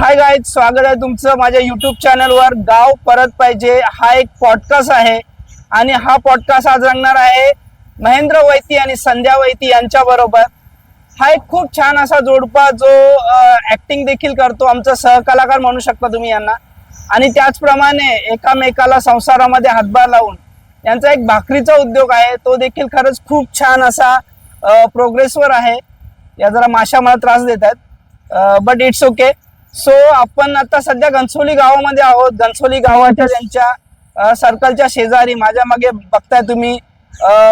Hi guys, स्वागत आहे तुमचं माझ्या युट्यूब चॅनलवर. गाव परत पाहिजे हा एक पॉडकास्ट आहे आणि हा पॉडकास्ट आज रंगणार आहे महेंद्र वैती आणि संध्या वैती यांच्या बरोबर. हा एक खूप छान असा जोडपा जो ऍक्टिंग देखील करतो, आमचा सहकलाकार म्हणू शकता तुम्ही यांना. आणि त्याचप्रमाणे एकामेकाला संसारामध्ये हातभार लावून यांचा एक भाकरीचा उद्योग आहे, तो देखील खरंच खूप छान असा प्रोग्रेसवर आहे. या जरा माशा मला त्रास देत आहेत, बट इट्स ओके. सो आपण आता सध्या घनसोली गावामध्ये आहोत. घनसोली गावाच्या त्यांच्या सर्कलच्या शेजारी माझ्या मागे बघताय तुम्ही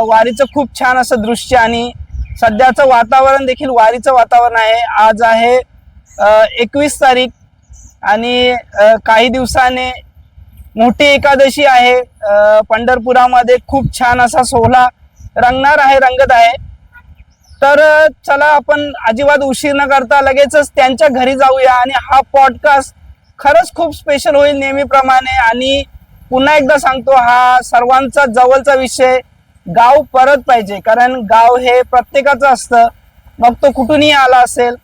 वारीचं खूप छान असं दृश्य आणि सध्याचं वातावरण देखील वारीचं वातावरण आहे. आज आहे 21 तारीख आणि काही दिवसाने मोठी एकादशी आहे. पंढरपुरामध्ये खूप छान असा सोहळा रंगणार आहे, रंगत आहे. तर चला आपण अजिबात उशीर न करता लगेचच त्यांच्या घरी जाऊया आणि हा पॉडकास्ट खरंच खूप स्पेशल होईल नेहमीप्रमाणे. आणि पुन्हा एकदा सांगतो, हा सर्वांचा जवळचा विषय. गाव परत पाहिजे, कारण गाव हे प्रत्येकाचं असतं, मग तो कुठूनही आला असेल.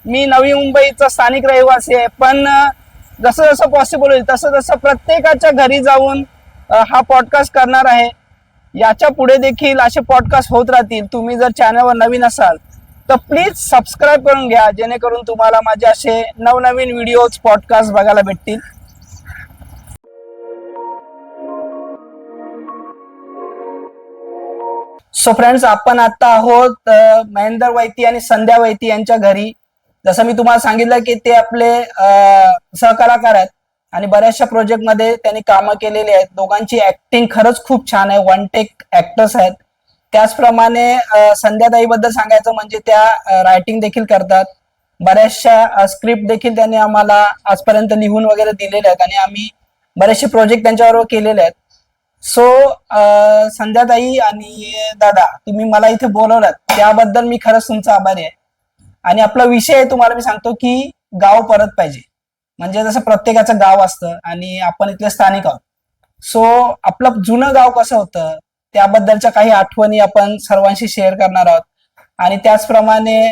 मी नवी मुंबईचा स्थानिक रहिवासी आहे, पण जसं जसं पॉसिबल होईल तसं तसं प्रत्येकाच्या घरी जाऊन हा पॉडकास्ट करणार आहे. याच्या पुढे देखील असे पॉडकास्ट होत राहतील. तुम्ही जर चॅनलवर नवीन असाल तर प्लीज सबस्क्राईब करून घ्या, जेणेकरून तुम्हाला माझे असे नवनवीन व्हिडिओज पॉडकास्ट बघायला भेटतील. सो फ्रेंड्स, आपण आता आहोत महेंद्र वैती आणि संध्या वैती यांच्या घरी. जसं मी तुम्हाला सांगितलं की ते आपले सहकलाकार आहेत आणि बऱ्याचशा प्रोजेक्ट मध्ये त्यांनी कामं केलेली आहेत. दोघांची ऍक्टिंग खरंच खूप छान आहे, वन टेक ऍक्टर्स आहेत. त्याचप्रमाणे संध्याताई बद्दल सांगायचं म्हणजे त्या रायटिंग देखील करतात. बऱ्याचशा स्क्रिप्ट देखील त्यांनी आम्हाला आजपर्यंत लिहून वगैरे दिलेले आहेत आणि आम्ही बरेचसे प्रोजेक्ट त्यांच्याबरोबर केलेले आहेत. सो संध्याताई आणि दादा, तुम्ही मला इथे बोलवलात त्याबद्दल मी खरंच तुमचा आभारी आहे. आणि आपला विषय तुम्हाला मी सांगतो की गाव परत पाहिजे. म्हणजे जसं प्रत्येकाचं गाव असतं आणि आपण इथले स्थानिक आहोत. सो आपलं जुनं गाव कसं होतं त्याबद्दलच्या काही आठवणी आपण सर्वांशी शेअर करणार आहोत. आणि त्याचप्रमाणे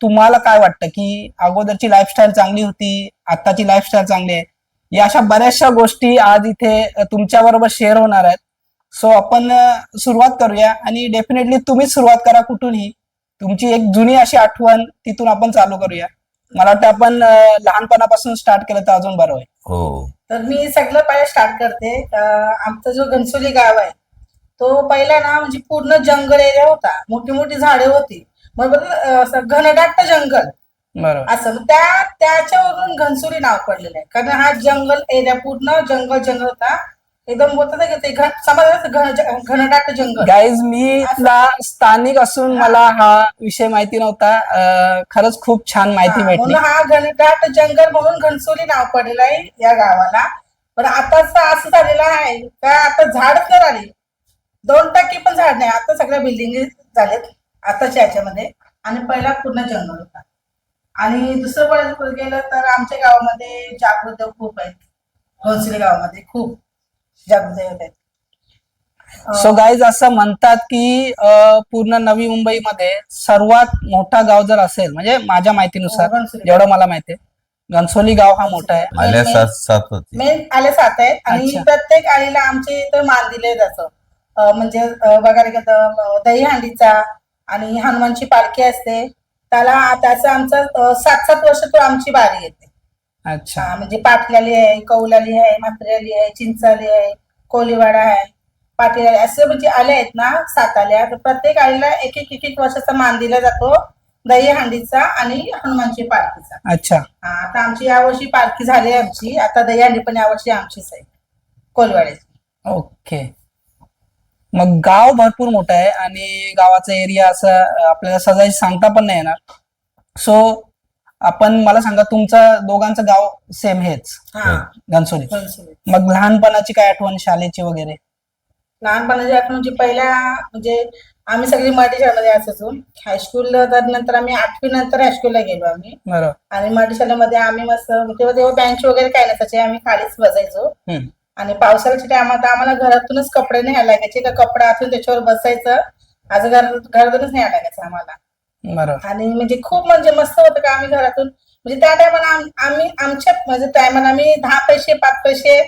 तुम्हाला काय वाटतं की अगोदरची लाईफस्टाईल चांगली होती, आत्ताची लाईफस्टाईल चांगली आहे, या अशा बऱ्याचशा गोष्टी आज इथे तुमच्या बरोबर शेअर होणार आहेत. सो आपण सुरुवात करूया आणि डेफिनेटली तुम्हीच सुरुवात करा कुठूनही. तुमची एक जुनी अशी आठवण तिथून आपण चालू करूया. मला वाटतं आपण लहानपणापासून स्टार्ट केलं तर अजून बरं होईल. हो, तर मी सगळं पहिला स्टार्ट करते. आमचा जो घनसोली गाव आहे तो पहिला ना म्हणजे पूर्ण जंगल एरिया होता, मोठी मोठी झाडे होती, बरोबर. असं घनदाट जंगल बरोबर. असं त्याच्यावरून घनसोली नाव पडलेलं आहे, कारण हा जंगल एरिया पूर्ण जंगल होता. एकदम बोलतात ना की ते घनदाट जंगल. गाईज, मी इथला स्थानिक असून मला हा विषय माहिती नव्हता. खरंच खूप छान माहिती भेटली. म्हणून हा घनदाट जंगल म्हणून घनसोली नाव पडलेलं आहे या गावाला. पण आता असं झालेलं आहे का आता झाडच नाही राहिली, 2% पण झाड नाही. आता सगळ्या बिल्डिंग झालेत आताच्या याच्यामध्ये, आणि पहिला पूर्ण जंगल होता. आणि दुसरं बघायला गेलं तर आमच्या गावामध्ये जागृत खूप आहेत. घनसोली गावामध्ये खूप जागृत आहेत. सो गाईज, असं म्हणतात की पूर्ण नवी मुंबईमध्ये सर्वात मोठा गाव जर असेल, म्हणजे माझ्या माहितीनुसार घनसोली. जेवढं मला माहिती आहे, घनसोली गाव हा मोठा आहे. आल्या 7 होती. मेन आले 7 आहेत आणि अच्छा. प्रत्येक आळीला आमच्या इथं मान दिले जातं. म्हणजे बघायला गेलं दहीहंडीचा आणि हनुमानची पालखी असते, त्याचं आमचं 7-7 वर्ष तो आमची बारी येते. अच्छा. म्हणजे पाटलाली आहे, कौलाली आहे, म्हात्र्याली आहे, चिंचाली आहे, कोलीवाडा आहे, पाटील असे म्हणजे आले आहेत ना 7 आल्या. तर प्रत्येक आळीला एक एक वर्षाचा मान दिला जातो, दहीहंडीचा आणि हनुमानची पालखीचा. अच्छा. आता आमची यावर्षी पालखी झाली आहे आमची. आता दहीहंडी पण यावर्षी आमचीच आहे, कोलीवाड्याची. ओके. मग गाव भरपूर मोठं आहे आणि गावाचा एरिया असं आपल्याला सजायची सांगता पण नाही येणार. सो आपण मला सांगा, तुमचं दोघांचं गाव सेम हेच, हा, घनसोली. घनसोली. मग लहानपणाची काय आठवण, शाळेची वगैरे? लहानपणाची आठवण म्हणजे पहिल्या म्हणजे आम्ही सगळी मराठी शाळेमध्ये असायचो. हायस्कूल नंतर आम्ही 8वी नंतर हायस्कूलला गेलो आम्ही. बरोबर. आणि मराठी शाळेमध्ये आम्ही मस्त तेव्हा बेंच वगैरे काय नसायचे, आम्ही खालीच बसायचो. आणि पावसाळ्याच्या टायमात आम्हाला घरातूनच कपडे न्यायला लागायचे, का कपडा असून त्याच्यावर बसायचं. घरातूनच न्यायला लागायचं आम्हाला. बरोबर. आणि म्हणजे खूप म्हणजे मस्त होतं का आम्ही घरातून म्हणजे त्या टायमाला आम्ही आमच्या म्हणजे टायमाला आम्ही 10 पैसे 5 पैसे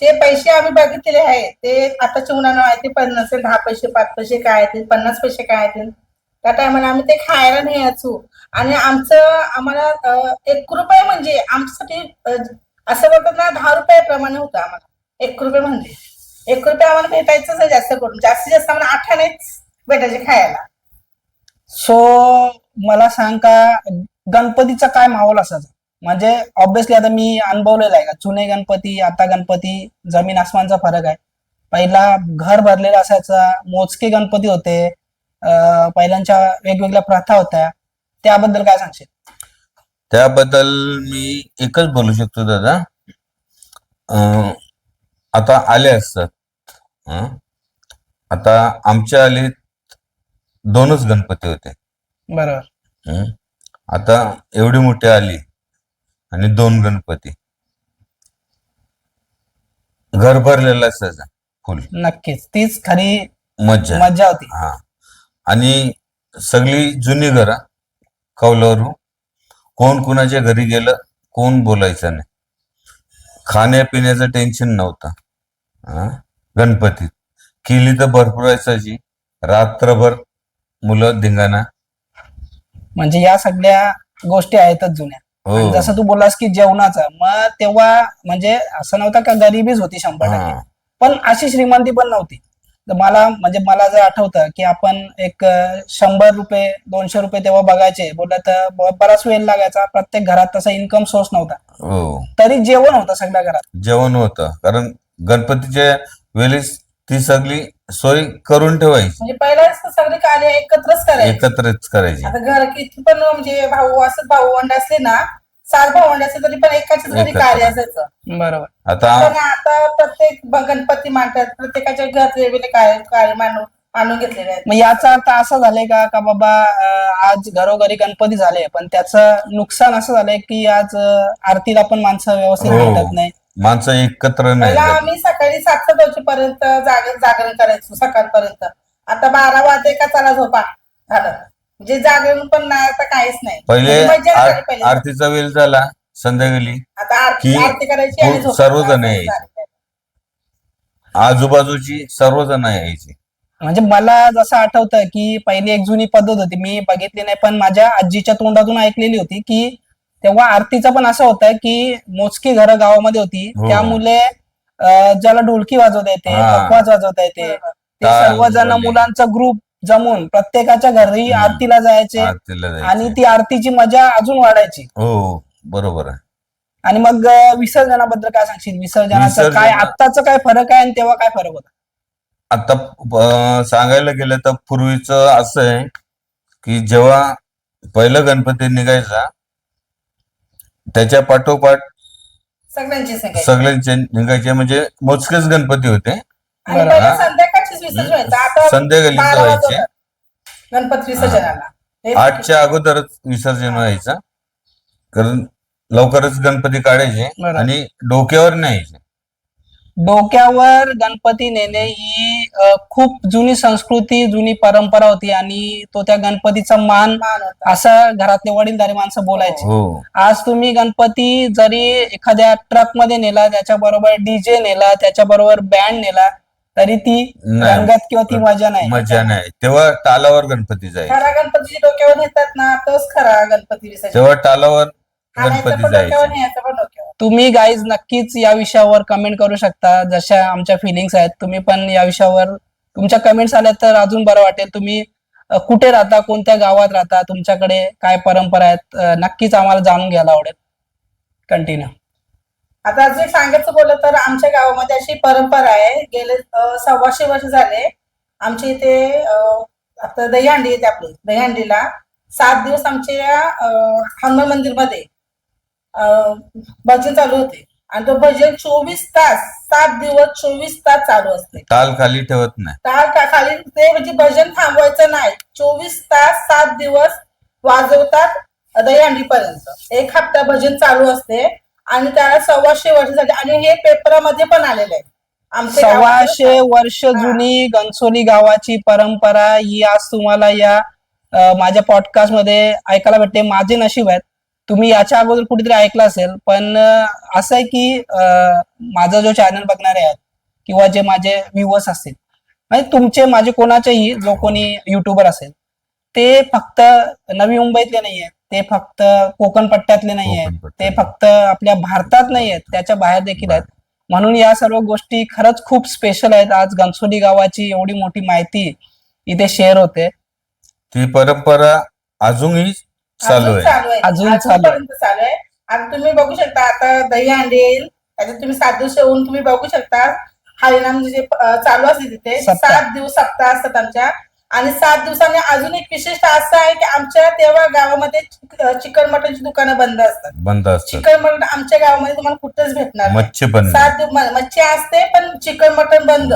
जे पैसे आम्ही बघितलेले आहेत ते आताच्या मुलांना माहिती पण नसेल 10 पैसे 5 पैसे काय आहेत 50 पैसे काय आहेत. त्या टायमाला आम्ही ते खायला न्यायचो आणि आम्हाला 1 रुपये म्हणजे आमच्यासाठी असं बोलतात ना 10 रुपयाप्रमाणे होतं आम्हाला 1 रुपये म्हणजे 1 रुपये आम्हाला भेटायचंच आहे जास्त करून जास्तीत जास्त आम्हाला आठानेच भेटायचे खायला. सो मला सांग का गणपतीचा काय माहोल असायचा? म्हणजे ऑब्विसली आता मी अनुभवलेला आहे का जुने गणपती आता गणपती जमीन आसमानचा फरक आहे. पहिला घर भरलेला असायचा, मोजके गणपती होते, पहिल्यांच्या वेगवेगळ्या प्रथा होत्या, त्याबद्दल काय सांगशील? त्याबद्दल मी एकच बोलू शकतो दादा. आता आले असतात. आता आमच्या आलीत 2च गणपती होते. बरोबर. हं. आता एवढी मोठी आली आणि 2 गणपती, घर भरलेलं असायचं फुल. नक्कीच तीच खरी मज्जा. मज्जा होती. हा. आणि सगळी जुनी घरं कौलारू, कोण कुणाच्या घरी गेलं कोण बोलायचं नाही, खाण्यापिण्याचं टेन्शन नव्हतं. गणपतीत केली तर भरपूर असायची, रात्रभर मुलं धिंगाणा. म्हणजे या सगळ्या गोष्टी आहेतच जुन्या. आणि हो. जसं तू बोललास की जेवणाचा, मग तेव्हा म्हणजे असं नव्हतं का गरिबीच होती 100%, हा. पण अशी श्रीमंती पण नव्हती. तर मला जर आठवतं की आपण एक 100 रुपये 200 रुपये तेव्हा बघायचे बोललं तर बराच वेळ लागायचा. प्रत्येक घरात तसा इन्कम सोर्स नव्हता, हो. तरी जेवण होतं सगळ्या घरात. जेवण होतं, कारण गणपतीच्या वेळेस ती सगळी सोय करून ठेवायची, म्हणजे पहिल्याच सगळे कार्य एकत्रच करायचे. एकत्रच करायची. आता घर किती पण म्हणजे भाऊ असले ना 7 भावंड असले तरी पण एकाच्याच घरी एकत्र. कार्य असायचं. बरोबर. आता पण आता प्रत्येक गणपती मांडतात प्रत्येकाच्या घरात वेगवेगळे कार्य आणून घेतलेले आहेत. मग याचा अर्थ असा झालाय का बाबा आज घरोघरी गणपती झाले, पण त्याचं नुकसान असं झालंय की आज आरतीला पण माणसं व्यवस्थित हो. भेटत नाही. माणसं एकत्र नाही पहिला झाली. आम्ही सकाळी 7-7 वाजेपर्यंत जागरण करायचो सकाळपर्यंत. आता 12 वाजे का चला झोपा झालं. म्हणजे जागरण पण नाही आता काहीच नाही. पहिले म्हणजे मज्जा झाली पहिले. आरतीचा वेळ झाला संध्याकाळी आता की आरती करायची आणि झोपायचं. सर्वजण यायचे. आजूबाजूची सर्वजण यायची. म्हणजे मला जसं आठवतं की पहिली एक जुनी पद्धत होती, मी बघितली नाही पण माझ्या आजीच्या तोंडातून ऐकलेली होती की तेव्हा आरतीचं पण असं होतं की मोजकी घरं गावामध्ये होती, हो. त्यामुळे ज्याला ढोलकी वाजवता येते, हा. आवाज वाजवता येते, ते टाळ, सर्वजण ढोले. मुलांचा ग्रुप जमून प्रत्येकाच्या घरी आरतीला जायचे आरतीला आणि जायचे. ती आरतीची मजा अजून वाढायची. हो बरोबर आहे. आणि मग विसर्जनाबद्दल काय सांगशील? विसर्जनाचं विसर्जन- काय आत्ताचं काय फरक आहे आणि तेव्हा काय फरक होता? आता सांगायला गेलं तर पूर्वीचं असं आहे की जेव्हा पहिलं गणपती निघायचा त्याच्या पाठोपाठ सगळ्यांची संख्या सगळ्यांचे निघायचे, म्हणजे मोजकेच गणपती होते. आणि बरं. पहिला संध्याकाळचीच विसर्जन व्हायचं. आता संध्याकाळीच 12 व्हायचे. वाजवतात गणपती विसर्जनाला. हे 8च्या अगोदरच विसर्जन व्हायचं, कारण लवकरच गणपती काढायचे बरं. आणि डोक्यावर न्यायचे. डोक्यावर गणपती नेणे ही खूप जुनी संस्कृती जुनी परंपरा होती आणि तो त्या गणपतीचा मान मान होता. असं घरातले वडीलधारी माणसं बोलायचे. हो. आज तुम्ही गणपती जरी एखाद्या ट्रक मध्ये नेला, त्याच्याबरोबर डीजे नेला, त्याच्याबरोबर बँड नेला, तरी ती नाही. रंगत किंवा ती मजा नाही. मजा नाही. तेव्हा टालावर गणपती जायचे, खरा गणपतीची डोक्यावर नेतात ना तोच खरा गणपती विसर्जन. तेव्हा टालावर आणायचं गणपती पण डोक्यावर जायचे. न्यायचं पण डोक्यावर. तुम्ही गाईज नक्कीच या विषयावर कमेंट करू शकता, जशा आमच्या फिलिंग्स आहेत. तुम्ही पण या विषयावर तुमच्या कमेंट्स आल्या तर अजून बरं वाटेल. तुम्ही कुठे राहता, कोणत्या गावात राहता, तुमच्याकडे काय परंपरा आहेत, नक्कीच आम्हाला जाणून घ्यायला आवडेल. कंटिन्यू. आता अजून एक सांगायचं बोललं तर आमच्या गावामध्ये अशी परंपरा आहे. गेले 125 वर्ष झाले आमच्या इथे आता दहीहंडी येते आपली. दहीहंडीला 7 दिवस आमच्या हनुमान मंदिरमध्ये भजन चालू होते आणि तो भजन 24 तास 7 दिवस 24 तास चालू असते. टाल खाली ठेवत नाही. खाली ते म्हणजे भजन थांबवायचं नाही. 24 तास 7 दिवस वाजवतात दहीहंडीपर्यंत. 1 हप्ता भजन चालू असते आणि त्याला 125 वर्ष झाली आणि हे पेपरामध्ये पण आलेलं आहे. आमच्या 125 वर्ष जुनी घनसोली गावाची परंपरा ही आज तुम्हाला या माझ्या पॉडकास्ट मध्ये ऐकायला भेटते. माझे नशीब आहेत तुम्ही याच्या अगोदर कुठेतरी ऐकलं असेल, पण असं आहे की माझा जो चॅनल बघणारे आहेत किंवा जे माझे व्ह्युअर्स असतील, म्हणजे तुमचे माझे कोणाचेही जो कोणी युट्यूबर असेल, ते फक्त नवी मुंबईतले नाही आहेत, ते फक्त कोकण पट्ट्यातले नाही आहेत, ते फक्त आपल्या भारतात नाही आहेत, त्याच्या बाहेर देखील आहेत. म्हणून या सर्व गोष्टी खरंच खूप स्पेशल आहेत. आज घनसोली गावाची एवढी मोठी माहिती इथे शेअर होते. ती परंपरा अजूनही चालू आहे. अजून चालू आहे. अजूनपर्यंत चालू आहे. आणि तुम्ही बघू शकता आता दही अंडी येईल, त्याच्यात तुम्ही 7 दिवस येऊन तुम्ही बघू शकता. हरिनाम जे चालू असते तिथे सप्ताह. 7 दिवस सप्ताह असतात आमच्या. आणि 7 दिवसांनी अजून एक विशिष्ट असं आहे की आमच्या तेव्हा गावामध्ये चिकन मटनची दुकानं बंद असतात. बंद असतात. चिकन मटन आमच्या गावामध्ये तुम्हाला कुठेच भेटणार नाही. मच्छी पण नाही. 7 दिवस मच्छी असते पण चिकन मटन बंद.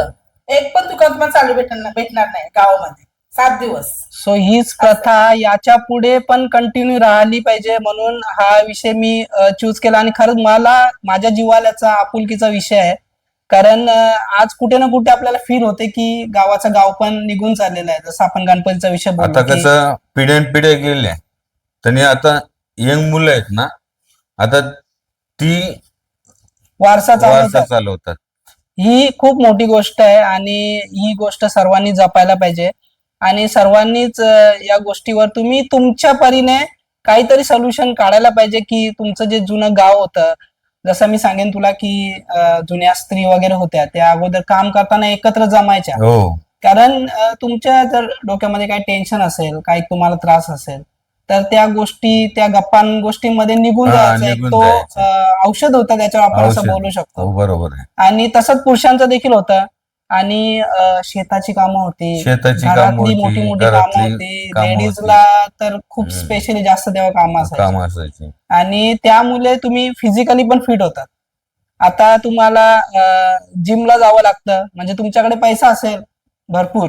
एक पण दुकान तुम्हाला चालू भेटणार नाही गावामध्ये 7 दिवस. सो हीच प्रथा याच्या पुढे पण कंटिन्यू राहिली पाहिजे, म्हणून हा विषय मी चूज केला. आणि खरंच मला माझ्या जिव्हाळ्याचा आपुलकीचा विषय आहे, कारण आज कुठे ना कुठे आपल्याला फील होते की गावाचं गाव पण निघून चाललेलं आहे. जसं आपण गणपतीचा विषय आता बोलतो की कसं पिढ्यानपिढ्या गेल्या, त्यांनी आता यंग मुलं आहेत ना, आता ती वारसा वारसा चालवतात. चालवतात. ही खूप मोठी गोष्ट आहे आणि ही गोष्ट सर्वांनी जपायला पाहिजे. आणि सर्वांनीच या गोष्टीवर तुम्ही तुमच्या परीने काहीतरी सोल्युशन काढायला पाहिजे की तुमचं जे जुनं गाव होतं, जसं मी सांगेन तुला की जुन्या स्त्री वगैरे होत्या त्या अगोदर काम करताना एकत्र जमायच्या. हो, कारण तुमच्या जर डोक्यामध्ये काही टेन्शन असेल, काही तुम्हाला त्रास असेल, तर त्या गोष्टी त्या गप्पां गोष्टींमध्ये निघून हा, जायचं. एक निघून तो जायचं. औषध होता, त्याच्यावर आपण असं औषध. बोलू शकतो. हो, बरोबर आहे. आणि तसंच पुरुषांचं देखील होतं. आणि शेताची कामं होती, शेताची कामं घरातली होती, मोठी मोठी कामं घरातली होती. कामं होती. लेडीजला तर खूप हम्म. स्पेशली जास्त तेव्हा कामं असायची. काम असायचे. आणि त्यामुळे तुम्ही फिजिकली पण फिट होतात. आता तुम्हाला जिमला जावं लागतं, म्हणजे तुमच्याकडे पैसा असेल भरपूर,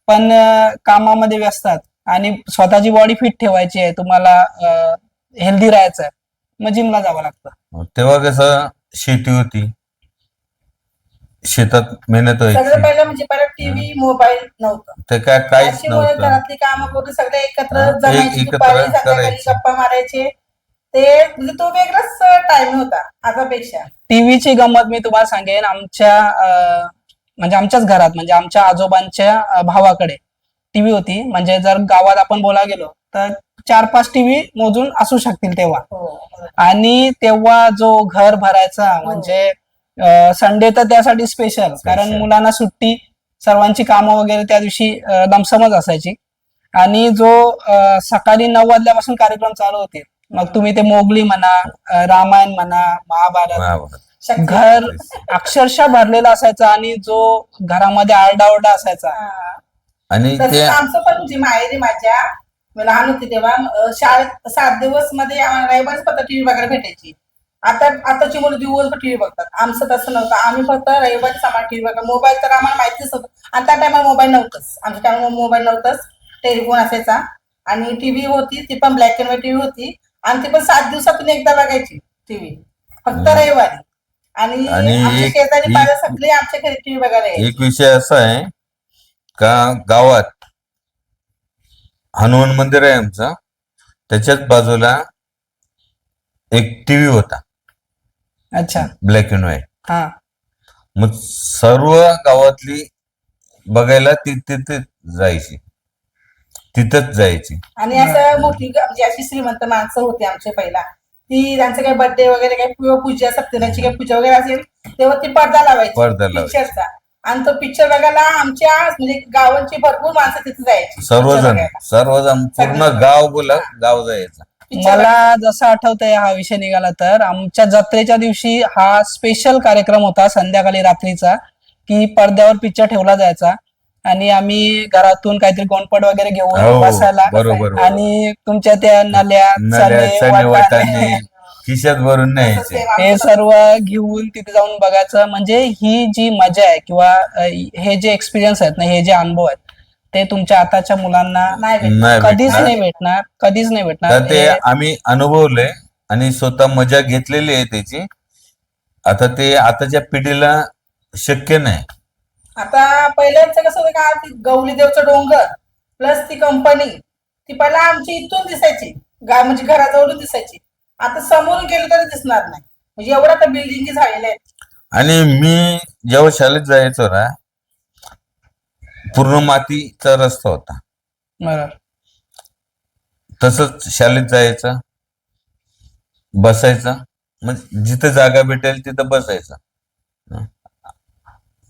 पण कामामध्ये व्यस्त आहात आणि स्वतःची बॉडी फिट ठेवायची आहे, तुम्हाला हेल्दी राहायचं आहे, मग जिमला जावं लागतं. तेव्हा कसं शेती होती, शेतात मेहनत सगळं व्हायची. पहिलं म्हणजे परत टीव्ही मोबाईल नव्हतं. ते काहीच त्याच्यामुळे नव्हतं. घरातली कामं करून सगळे एकत्र हा, जमायचे, एकत्र दुपारी संध्याकाळी करायचे. गप्पा मारायचे. ते म्हणजे तो वेगळाच टाइम होता आतापेक्षा. टीव्हीची गंमत मी तुम्हाला सांगेन. म्हणजे आमच्याच घरात, म्हणजे आमच्या आजोबांच्या भावाकडे टीव्ही होती. म्हणजे जर गावात आपण बोलायला गेलो तर 4-5 टीव्ही मोजून असू शकतील तेव्हा. हो. आणि तेव्हा जो घर भरायचा, म्हणजे संडे तर त्यासाठी स्पेशल, कारण मुलांना सुट्टी, सर्वांची कामं वगैरे त्या दिवशी दमसमच असायची. आणि जो सकाळी 9 वाजल्यापासून कार्यक्रम चालू होते, मग तुम्ही ते मोगली म्हणा, रामायण म्हणा, महाभारत, घर अक्षरशः भरलेला असायचा. आणि जो घरामध्ये आरडाओरडा असायचा. हा. आणि ते तसंच आमचं पण म्हणजे माहेरी माझ्या मी लहान होती तेव्हा शाळेत 7 दिवस मध्ये आम्हाला रविवारीच फक्त टीव्ही बघायला भेटायची. आताची मुलं दिवसभर टीव्ही बघतात. आमचं तसं नव्हतं. आम्ही फक्त रविवारीच आम्हाला टीव्ही बघा. मोबाईल तर आम्हाला माहितीच होतं. आणि त्या टायमाला मोबाईल नव्हतंच. आमच्या टायमाला मोबाईल नव्हतंच. टेलिफोन असायचा आणि टीव्ही होती, ती पण ब्लॅक अँड व्हाईट टीव्ही होती. आणि ती पण 7 दिवसातून एकदा बघायची टीव्ही, फक्त रविवारी. आणि आमच्या शेजारी पाहिजे सगळे आमच्या घरी टीव्ही बघायला यायचे. एक विषय असा आहे का, गावात हनुमान मंदिर आहे आमचं, त्याच्याच बाजूला एक टीव्ही होता, अच्छा. Black and white. हा. मग सर्व गावातली बघायला तिथे जायची, तिथंच जायची. आणि असं मोठी म्हणजे अशी श्रीमंत माणसं होती आमच्या पहिला, ती त्यांचं काही बर्थडे वगैरे काही पूजा, सत्यनारायणची काही पूजा वगैरे असेल तेव्हा ती पडदा लावायची पिक्चरचा. आणि तो पिक्चर बघायला आमच्या म्हणजे गावांची भरपूर माणसं तिथे जायची. सर्वजण पूर्ण गाव जायचं. मला जसं आठवतंय, हा विषय निघाला तर आमच्या जत्रेच्या दिवशी हा स्पेशल कार्यक्रम होता संध्याकाळी रात्रीचा, की पडद्यावर पिक्चर ठेवला जायचा आणि आम्ही घरातून काहीतरी गोंडपट वगैरे घेऊन बसायला, बरोबर. आणि तुमच्या त्या नल्या, चणे, वाटाणे खिशात भरून न्यायचे, हे सर्व घेऊन तिथे जाऊन बघायचं. म्हणजे ही जी मजा आहे किंवा हे जे एक्सपिरियन्स आहेत ना, हे जे अनुभव आहेत, ते तुमच्या आताच्या मुलांना कधीच नाही भेटणार. ते आम्ही अनुभवलंय आणि स्वतः मजा घेतलेली आहे त्याची. आता ते आताच्या पिढीला शक्य नाही. आता पहिल्यांचं कसं होतं का, ती गवली देवचं डोंगर प्लस ती कंपनी, ती पहिला आमची इथून दिसायची, म्हणजे घराजवळून दिसायची. आता समोरून गेलो तरी दिसणार नाही, म्हणजे एवढं आता बिल्डिंग झालेल्या आहेत. आणि मी जेव्हा शाळेत जायचो ना, पूर्ण मातीचा रस्ता होता. बरोबर. तसंच शाळेत जायचं, बसायचं, म्हणजे जिथे जागा भेटेल तिथं बसायचं.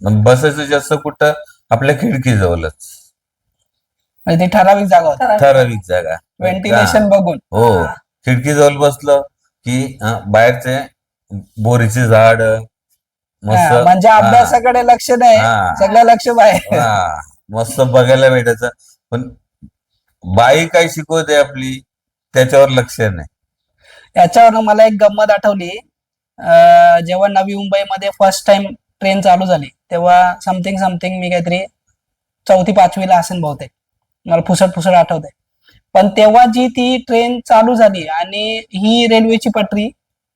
मग बसायचं जास्त कुठं, आपल्या खिडकीजवळच, म्हणजे ती ठराविक जागा होती, ठराविक जागा. व्हेंटिलेशन बघून. हो, खिडकीजवळ बसलं की बाहेरचे बोरीचे झाड मस्त, म्हणजे अभ्यासाकडे लक्ष नाही, हा. सगळं लक्ष बाहेर. हा, मस्त बघायला भेटायचं. पण बाई काय शिकवते आपली, त्याच्यावर लक्ष नाही. याच्यावर मला एक गंमत आठवली. जेव्हा नवी मुंबईमध्ये फर्स्ट टाइम ट्रेन चालू झाली तेव्हा समथिंग मी काहीतरी 4वी-5वीला असेल बहुतेक, मला फुसट आठवते. पण तेव्हा जी ती ट्रेन चालू झाली आणि ही रेल्वेची पटरी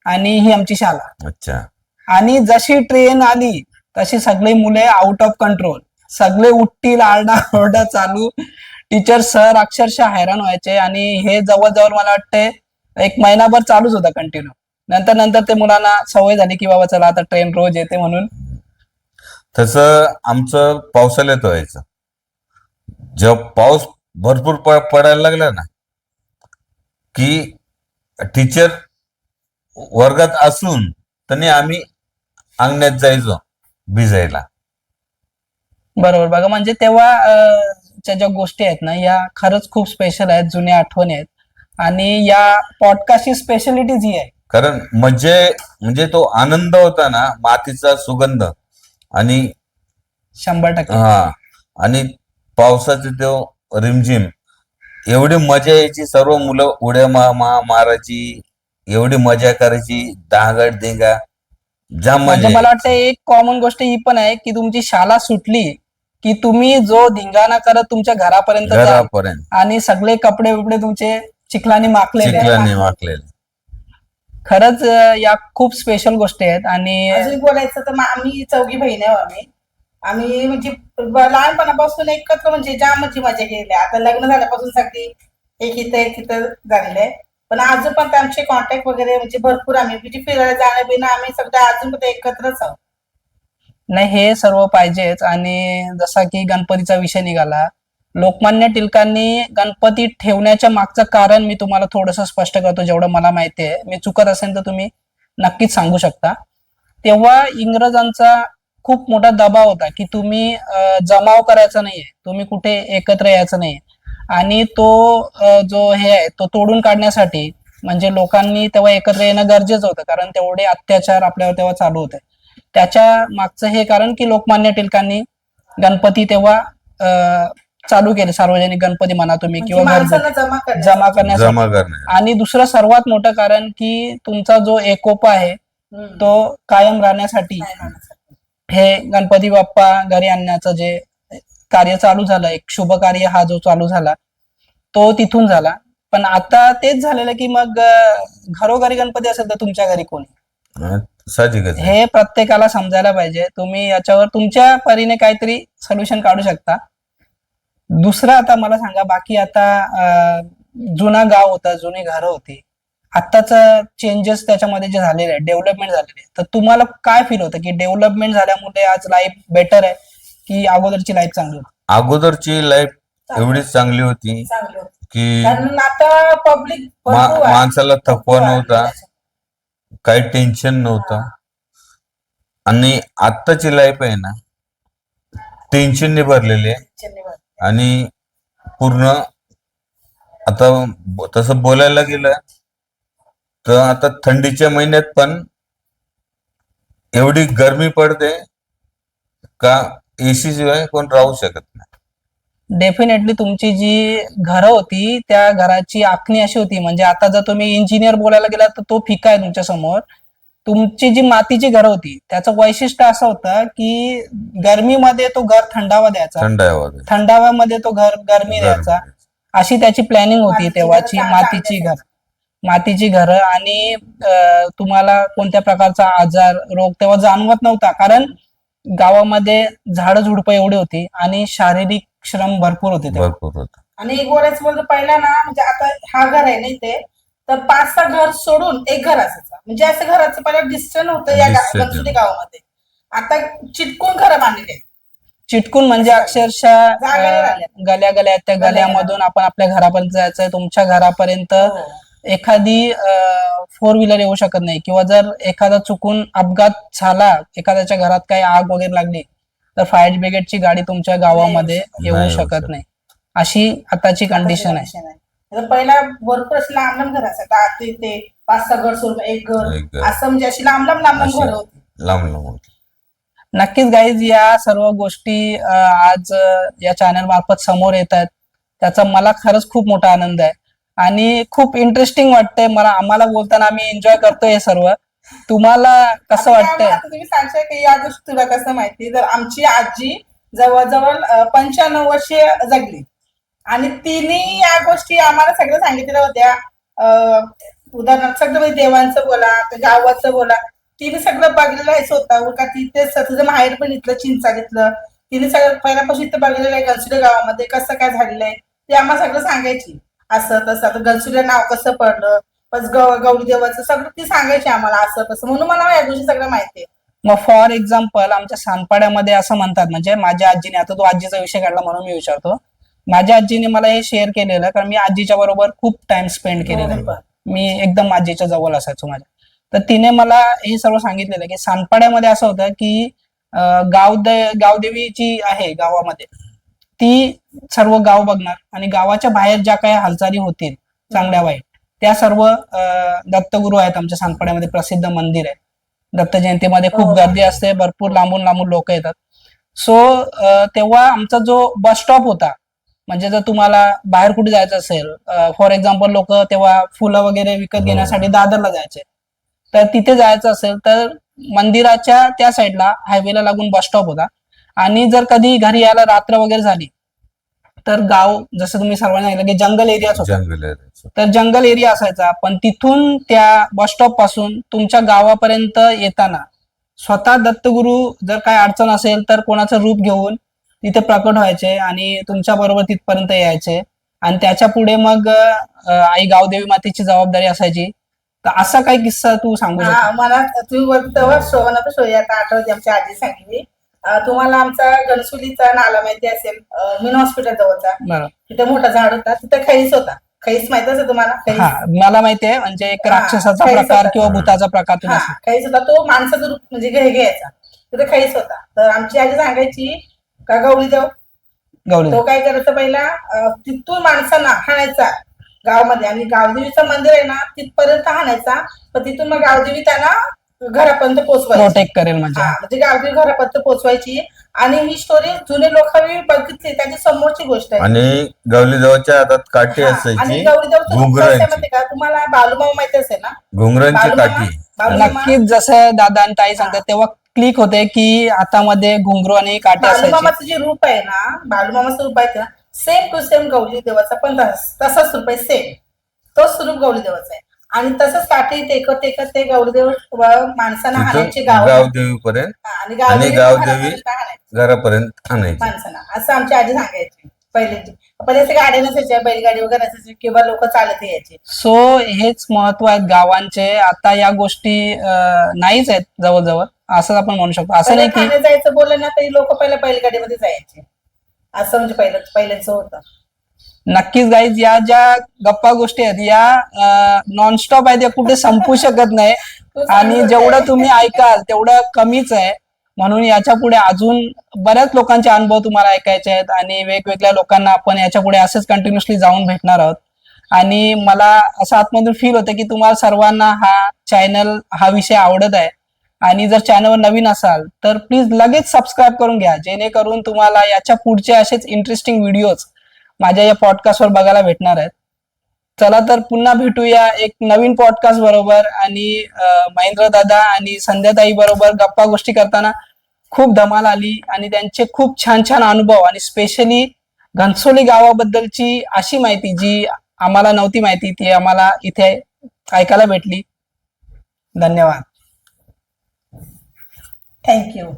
आणि ही आमची शाळा, अच्छा. आणि जशी ट्रेन आली तशी सगळी मुले आउट ऑफ कंट्रोल, सगळे उठतील, आरडा चालू, टीचर सर अक्षरशः हैराण व्हायचे. आणि हे जवळजवळ मला वाटते 1 महिनाभर चालूच होता कंटिन्यू. नंतर ते मुलांना सवय झाली की बाबा चला आता ट्रेन रोज येते म्हणून. तसं आमचं पावसाळ्यात व्हायचं. जेव्हा पाऊस भरपूर पडायला लागला ना, की टीचर वर्गात असून तरी आम्ही अंगणात जायचो भिजायला. बरोबर. बघा, म्हणजे तेव्हा ज्या गोष्टी आहेत ना, या खरंच खूप स्पेशल आहेत, जुन्या आठवणी आहेत. आणि या पॉडकास्टची स्पेशालिटीज ही आहे, कारण म्हणजे तो आनंद होता ना, मातीचा सुगंध आणि 100%. हा, आणि पावसाचे तो रिमझिम, एवढी मजा यायची. सर्व मुलं उड्या मारायची, एवढी मजा करायची, दांगड दिंगा, जाम म्हणजे मजा मला वाटतं एक कॉमन गोष्ट ही पण आहे की तुमची शाळा सुटली की तुम्ही जो धिंगाणा करत तुमच्या घरापर्यंत जा, घरापर्यंत आणि सगळे कपडे बिपडे तुमचे चिखलाने माखलेले. चिखलाने माखलेले. खरंच या खूप स्पेशल गोष्टी आहेत. आणि अजून बोलायचं तर आम्ही 4घी बहिणी आहोत. आम्ही म्हणजे लहानपणापासून एकत्र म्हणजे जाम म्हणजे मजा केली. आता लग्न झाल्यापासून सगळी एक इथं झालेलं आहे. पण अजून पण आमचे कॉन्टॅक्ट वगैरे म्हणजे भरपूर, आम्ही म्हणजे फिरायला जाणं बिणं आम्ही सगळं अजून पण एकत्रच आहोत. नाही, हे सर्व पाहिजेच. आणि जसा की गणपतीचा विषय निघाला, लोकमान्य टिळकांनी गणपती ठेवण्याच्या मागचं कारण मी तुम्हाला थोडंसं स्पष्ट करतो, जेवढं मला माहिती आहे. मी चुकत असेल तर तुम्ही नक्कीच सांगू शकता. तेव्हा इंग्रजांचा खूप मोठा दबाव होता की तुम्ही जमाव करायचा नाहीये, तुम्ही कुठे एकत्र यायचं नाही. आणि तो जो हे आहे तो तोडून काढण्यासाठी म्हणजे लोकांनी तेव्हा एकत्र येणं गरजेचं होतं, कारण तेवढे अत्याचार आपल्यावर तेव्हा चालू होते. त्याच्या मागचं हे कारण की लोकमान्य टिळकांनी गणपती तेव्हा चालू केले, सार्वजनिक गणपती म्हणा तुम्ही म्हणजे किंवा माणसांना घरगुती जमा जमा करण्यासाठी. जमा करणे. आणि दुसरं सर्वात मोठं कारण की तुमचा जो एकोपा आहे तो कायम राहण्यासाठी हे गणपती बाप्पा घरी आणण्याचं जे कार्य चालू झालं, एक शुभ कार्य हा जो चालू झाला तो तिथून झाला. पण आता तेच झालेलं की मग घरोघरी गणपती असेल तर तुमच्या घरी कोणी, साहजिकच आहे. हे प्रत्येकाला समजायला पाहिजे. तुम्ही याच्यावर तुमच्या परीने काहीतरी सोल्युशन काढू शकता. दुसरं आता मला सांगा, बाकी आता जुना गाव होता, जुनी घरं होती, आत्ताच चेंजेस त्याच्यामध्ये जे झालेले आहे, डेव्हलपमेंट झालेली आहे, तर तुम्हाला काय फील होतं की डेव्हलपमेंट झाल्यामुळे आज लाईफ बेटर आहे की अगोदरची लाईफ चांगली होती? अगोदरची लाईफ एवढी चांगली होती चांगलं होतं. की कारण आता पब्लिक माणसाला थकवा नव्हता, काही टेन्शन नव्हतं. आणि आत्ताची लाईफ आहे ना, टेन्शनने भरलेली आहे. आणि पूर्ण आता तसं बोलायला गेलं तर आता थंडीच्या महिन्यात पण एवढी गरमी पडते का एसी शिवाय कोण राहू शकत नाही. डेफिनेटली तुमची जी घरं होती त्या घराची आखणी अशी होती, म्हणजे आता जर तुम्ही इंजिनियर बोलायला गेला तर तो फिका आहे तुमच्या समोर. तुमची जी मातीची घरं होती त्याचं वैशिष्ट्य असं होतं की गरमीमध्ये तो घर थंडावा द्यायचा, थंडाव्यामध्ये तो घर गरमी द्यायचा, अशी त्याची प्लॅनिंग होती तेव्हाची. मातीची घरं. आणि तुम्हाला कोणत्या प्रकारचा आजार रोग तेव्हा जाणवत नव्हता, कारण गावामध्ये झाडं झुडपं एवढी होती आणि शारीरिक श्रम भरपूर होते तेव्हा. भरपूर होत. आणि एक बोलायचं बोलतो पहिला ना, म्हणजे आता हा घर आहे ना इथे, तर 5-6 घर सोडून एक घर असायचं. म्हणजे असं घराचं पहिलं डिस्टन्स होतं या Distance. घनसोली गावामध्ये. आता चिटकून घरं बांधलेली आहेत. चिटकून म्हणजे अक्षरशः जागा नाही राहिल्या. गल्या गल्या त्या गल्यामधून आपण आपल्या घरापर्यंत जायचंय. तुमच्या घरापर्यंत हो. एखादी 4 व्हीलर येऊ शकत नाही, किंवा जर एखादा चुकून अपघात झाला, एखाद्याच्या घरात काही आग वगैरे लागली, तर फायर ब्रिगेडची गाडी तुमच्या गावामध्ये येऊ नाही येऊ शकत शकत. नाही. अशी आताची कंडिशन आहे. तर पहिला भरपूर अशी लांब लांब घर असायचं. आता इथे 5-6 घर सोडून एक घर एक घर. असं म्हणजे अशी लांब लांब अशी घर होती. लांब लांब होती. नक्कीच गाईज, या सर्व गोष्टी आज या चॅनल मार्फत समोर येत आहेत. त्याचा मला खरंच खूप मोठा आनंद आहे आणि खूप इंटरेस्टिंग वाटतंय मला. आम्हाला बोलताना आम्ही एन्जॉय करतोय हे सर्व. तुम्हाला कसं वाटतंय? आता तुम्ही सांगताय की या गोष्टी तुला कसं माहिती, तर आमची आजी जवळजवळ 95 वर्षे जगली आणि तिने या गोष्टी आम्हाला सगळं सांगितलेल्या होत्या. उदाहरणार्थ सगळं म्हणजे देवांचं बोला, गावाचं बोला, तिने सगळं बघलेलं आहे स्वतः. का तिथे तुझं माहेर पण इथलं चिंचालीतलं, तिने सगळं पहिल्यापासून इथं बघलेलं आहे. गणसुले गावामध्ये कसं काय झालेलं आहे ते आम्हाला सगळं सांगायची. असं तसं आता गणसुले नाव कसं पडलं, बस गौरी देवाचं सगळं ती सांगायची आम्हाला असं तसं, म्हणून मला या गोष्टी सगळं माहिती आहे. मग फॉर एक्झाम्पल आमच्या सानपाड्यामध्ये असं म्हणतात, म्हणजे माझ्या आजीने, आता तो आजीचा विषय काढला म्हणून मी विचारतो, माझ्या आजीने मला हे शेअर केलेलं, कारण मी आजीच्या बरोबर खूप टाइम स्पेंड केलेला आहे. मी एकदम आजीच्या जवळ असायचो माझ्या. तर तिने मला हे सर्व सांगितलेलं की सानपाड्यामध्ये असं होतं की गावदेवी जी आहे गावामध्ये, ती सर्व गाव बघणार आणि गावाच्या बाहेर ज्या काही हालचाली होतील चांगल्या वाईट, त्या सर्व दत्तगुरू आहेत आमच्या सानपाड्यामध्ये, प्रसिद्ध मंदिर आहे. दत्त जयंतीमध्ये खूप गर्दी असते, भरपूर लांबून लांबून लोक येतात. सो तेव्हा आमचा जो बस स्टॉप होता, म्हणजे जर तुम्हाला बाहेर कुठे जायचं असेल, फॉर एक्झाम्पल लोक तेव्हा फुलं वगैरे विकत घेण्यासाठी दादरला जायचे, तर तिथे जायचं असेल तर मंदिराच्या त्या साईडला हायवेला लागून बस स्टॉप होता. आणि जर कधी घरी यायला रात्र वगैरे झाली तर गाव, जसं तुम्ही सर्वांना सांगितलं की जंगल एरियाच होता, जंगल area. तर जंगल एरिया असायचा. पण तिथून त्या बस स्टॉप पासून तुमच्या गावापर्यंत येताना स्वतः दत्तगुरू जर काय अडचण असेल तर कोणाचं रूप घेऊन तिथे प्रकट व्हायचे आणि तुमच्या बरोबर तिथपर्यंत यायचे. आणि त्याच्या पुढे मग आई गावदेवी मातेची जबाबदारी असायची. तर असा काही किस्सा तू सांगू शकतो? हा, मला तुम्ही बोलतो शोभना तर शोया आता आठवते, आमची आजी सांगितली. तुम्हाला आमचा गणसुलीचा नाला माहिती असेल, मीन हॉस्पिटल जवळचा, बरं. तिथे मोठा झाड होता, तिथे खैस होता. खैस माहित असेल तुम्हाला? खैस. हा, मला माहिती आहे, म्हणजे एक हा, राक्षसाचा खैस प्रकार होता. किंवा भूताचा प्रकार तुम्ही हा, खैस होता. तो माणसाचं रूप म्हणजे घ्यायचा, तिथे खैस होता. तर आमची आजी सांगायची का गौरीदेव गौरी तो काय करायचा, पहिला तिथून माणसांना हाणायचा गावामध्ये, आणि गावदेवीचं मंदिर आहे ना तिथपर्यंत हाणायचा. पण तिथून मग गावदेवी त्यांना घरापर्यंत पोहोचवायची. प्रोटेक्ट करेल म्हणजे. हा, म्हणजे गावदेवी घरापर्यंत पोहोचवायची. आणि ही स्टोरी जुने लोकांनी बघितली, त्याची समोरची गोष्ट आहे. आणि गवली देवाच्या हातात काठी हा, आणि असायची, गौरीदेवचं रूप कसं आहे घुंगरांची. माहिती का तुम्हाला? बालूमामा माहिती असेल ना? घुंगरांची बालूमामा- काठी. बालूमामा- नक्कीच, जसं दादा आणि ताई सांगतात तेव्हा क्लिक होते की हातामध्ये घुंगरू आणि काटे असायचे. बालूमामाचं जे रूप आहे ना, बालूमामाचं रूप आहे ना, सेम टू सेम गौरी देवाचा पण तसाच रूप आहे, सेम तोच रूप गौरी देवाचा आहे. आणि तसंच काठी टेकत टेकत ते गौरीदेव माणसांना हाणायचे गावदेवी पर्यंत, आणि गावदेवी घरापर्यंत हाणायचे घरापर्यंत आणायची. माणसांना, असं आमची आजी सांगायची. पहिले ते गाड्या नसायच्या, बैलगाडी वगैरे असायची किंवा लोक चालत यायचे. सो हेच महत्व आहेत गावांचे. आता या गोष्टी नाहीच आहेत जवळजवळ, असं आपण म्हणू शकतो. असं नाही की ठाणे जायचं बोललं ना तरी लोक पहिल्या बैलगाडीमध्ये जायचे, असं म्हणजे पहिल्याच होतं. नक्कीच गाईज, या ज्या गप्पा गोष्टी आहेत या नॉनस्टॉप आहेत, या कुठे संपू शकत नाही. आणि जेवढं तुम्ही ऐकाल तेवढं कमीच आहे. म्हणून याच्या पुढे अजून बऱ्याच लोकांचे अनुभव तुम्हाला ऐकायचे आहेत आणि वेगवेगळ्या लोकांना आपण याच्या पुढे असेच कंटिन्युअसली जाऊन भेटणार आहोत. आणि मला असं आतमधून फील होतं की तुम्हाला सर्वांना हा चॅनल, हा विषय आवडत आहे. आणि जर चॅनलवर नवीन असाल तर प्लीज लगेच सबस्क्राईब करून घ्या, जेणेकरून तुम्हाला याच्या पुढचे असेच इंटरेस्टिंग व्हिडिओज माझ्या या पॉडकास्टवर बघायला भेटणार आहेत. चला तर पुन्हा भेटूया एक नवीन पॉडकास्ट बरोबर. आणि महेंद्र दादा आणि संध्याताई बरोबर गप्पा गोष्टी करताना खूप धमाल आली आणि त्यांचे खूप छान छान अनुभव आणि स्पेशली घनसोली गावाबद्दलची अशी माहिती जी आम्हाला नव्हती माहिती, ती आम्हाला इथे ऐकायला भेटली. धन्यवाद. थँक्यू.